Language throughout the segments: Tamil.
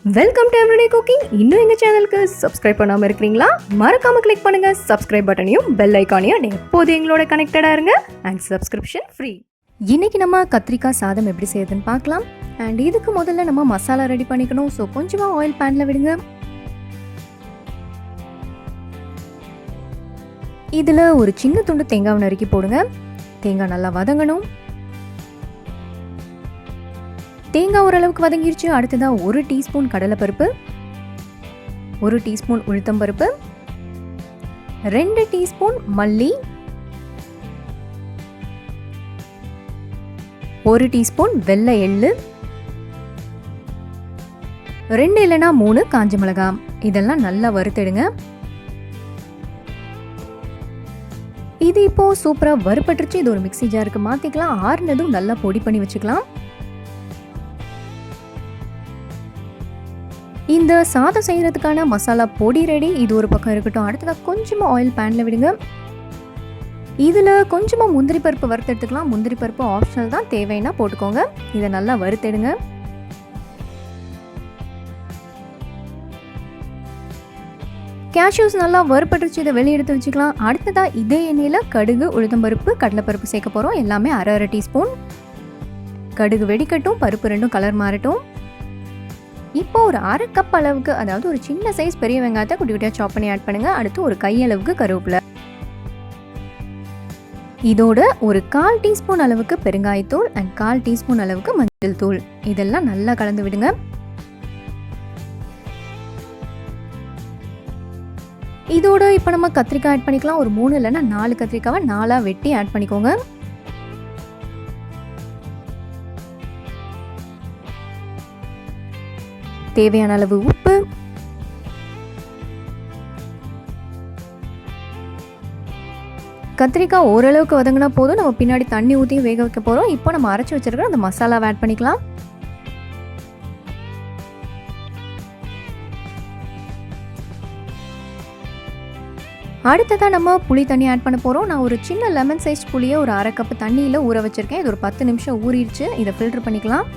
Welcome to everyday cooking. இன்னும் எங்கள் சேனலுக்கு சப்ஸ்கிரைப் பண்ணாமல் இருக்கிறீங்களா? மறக்காமல் கிளிக் பண்ணுங்கள் சப்ஸ்கிரைப் பட்டனையும் பெல் ஐக்கானையும். எப்போது எங்களோட கனெக்டடாக இருங்க அண்ட் சப்ஸ்கிரிப்ஷன் ஃப்ரீ. இன்றைக்கி நம்ம கத்திரிக்காய் சாதம் எப்படி செய்யுதுன்னு பார்க்கலாம். அண்ட் இதுக்கு முதல்ல நம்ம மசாலா ரெடி பண்ணிக்கணும். ஸோ கொஞ்சமாக ஆயில் பேனில் விடுங்க. இதில் ஒரு சின்ன துண்டு தேங்காவை நறுக்கி போடுங்க. தேங்காய் நல்லா வதங்கணும். தேங்காய் ஓரளவுக்கு வதங்கிருச்சு. அடுத்ததாக 1 டீஸ்பூன் கடலைப்பருப்பு, 1 டீஸ்பூன் உளுத்தம்பருப்பு, 2 டீஸ்பூன் மல்லி, 1 டீஸ்பூன் வெள்ளை எள்ளு, 2 இல்லைனா 3 காஞ்ச மிளகாய். இதெல்லாம் நல்லா வறுத்தெடுங்க. இது இப்போ சூப்பராக வறுப்பட்டுருச்சு. இது ஒரு மிக்ஸி ஜாருக்கு மாற்றிக்கலாம். ஆறுனதும் நல்லா பொடி பண்ணி வச்சுக்கலாம். இந்த சாதம் செய்கிறதுக்கான மசாலா பொடி ரெடி. இது ஒரு பக்கம் இருக்கட்டும். அடுத்ததாக கொஞ்சமாக ஆயில் பேனில் விடுங்க. இதில் கொஞ்சமாக முந்திரி பருப்பு வறுத்து எடுத்துக்கலாம். முந்திரி பருப்பு ஆப்ஷனல் தான், தேவைன்னா போட்டுக்கோங்க. இதை நல்லா வறுத்தெடுங்க. கேஷ்யூஸ் நல்லா வறுப்பட்டுருச்சு. இதை வெளியே எடுத்து வச்சுக்கலாம். அடுத்ததாக இதே எண்ணெயில் கடுகு, உளுத்தம்பருப்பு, கடலைப்பருப்பு சேர்க்க போகிறோம். எல்லாமே அரை டீஸ்பூன். கடுகு வெடிக்கட்டும், பருப்பு ரெண்டும் கலர் மாறட்டும். இப்போ ஒரு 1/2 கப் அளவுக்கு, அதாவது ஒரு சின்ன சைஸ் பெரிய வெங்காயத்தை குட்டி குட்டியாக சாப் பண்ணி ஆட் பண்ணுங்க. அடுத்து ஒரு கையளவுக்கு கருவேப்பிலை. இதோட ஒரு 1/4 டீஸ்பூன் அளவுக்கு பெருங்காயத்தூள் அண்ட் 1/4 டீஸ்பூன் அளவுக்கு மஞ்சள் தூள். இதெல்லாம் நல்லா கலந்து விடுங்க. இதோட இப்போ நம்ம கத்திரிக்காய் ஆட் பண்ணிக்கலாம். ஒரு 3 இல்லைன்னா 4 கத்திரிக்காவை 4 வெட்டி ஆட் பண்ணிக்கோங்க. தேவையான அளவு உப்பு, கத்திரிக்காய் ஓரளவுக்கு வதங்கினா போதும். நம்ம பின்னாடி தண்ணி ஊற்றி வேக வைக்க போகிறோம். இப்போ நம்ம அரைச்சி வச்சிருக்கிற அந்த மசாலாவை ஆட் பண்ணிக்கலாம். அடுத்ததாக நம்ம புளி தண்ணி ஆட் பண்ண போகிறோம். நான் ஒரு சின்ன லெமன் சைஸ் புளியை ஒரு 1/2 கப் தண்ணியில் ஊற வச்சுருக்கேன். இது ஒரு 10 நிமிஷம் ஊறிடுச்சு. இதை ஃபில்டர் பண்ணிக்கலாம்.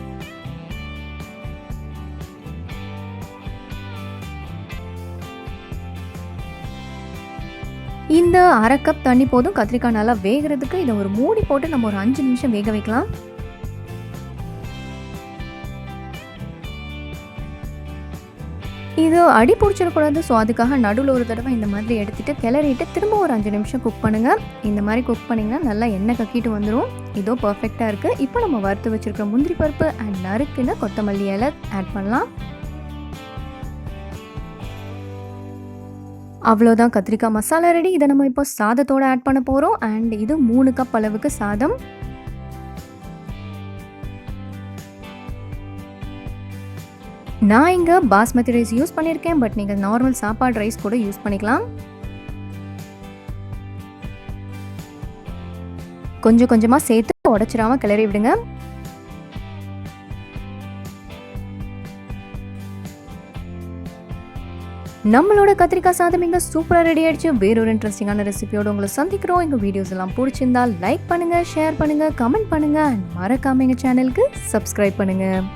இந்த 1/2 கப் தண்ணி போதும் கத்திரிக்காய் நல்லா வேகிறதுக்கு. இதை ஒரு மூடி போட்டு நம்ம ஒரு 5 நிமிஷம் வேக வைக்கலாம். இது அடி பிடிச்சிடக்கூடாது. ஸோ அதுக்காக நடுவில் ஒரு தடவை இந்த மாதிரி எடுத்துகிட்டு கிளறிட்டு திரும்ப ஒரு 5 நிமிஷம் குக் பண்ணுங்கள். இந்த மாதிரி குக் பண்ணிங்கன்னா நல்லா எண்ணெய் கக்கிட்டு வந்துடும். இதோ பர்ஃபெக்டாக இருக்குது. இப்போ நம்ம வறுத்து வச்சுருக்கிற முந்திரி பருப்பு அண்ட் நறுக்குன்னு கொத்தமல்லி இலை ஆட் பண்ணலாம். அவ்வளோதான், கத்திரிக்காய் மசாலா ரெடி. இதை நம்ம இப்போ சாதத்தோடு ஆட் பண்ண போகிறோம். அண்ட் இது 3 கப் அளவுக்கு சாதம். நான் இங்கே பாஸ்மதி ரைஸ் யூஸ் பண்ணியிருக்கேன். பட் நீங்கள் நார்மல் சாப்பாடு ரைஸ் கூட யூஸ் பண்ணிக்கலாம். கொஞ்சம் கொஞ்சமாக சேர்த்து உடச்சிடாமல் கிளறி விடுங்க. நம்மளோட கத்திரிக்காய் சாதம் இங்கே சூப்பராக ரெடி ஆயிடுச்சு. வேறொரு இன்ட்ரெஸ்டிங்கான ரெசிபியோடு உங்களை சந்திக்கிறோம். எங்கள் வீடியோஸ் எல்லாம் பிடிச்சிருந்தால் லைக் பண்ணுங்கள், ஷேர் பண்ணுங்கள், கமெண்ட் பண்ணுங்கள் அண்ட் மறக்காமல் எங்கள் சேனலுக்கு சப்ஸ்கிரைப் பண்ணுங்கள்.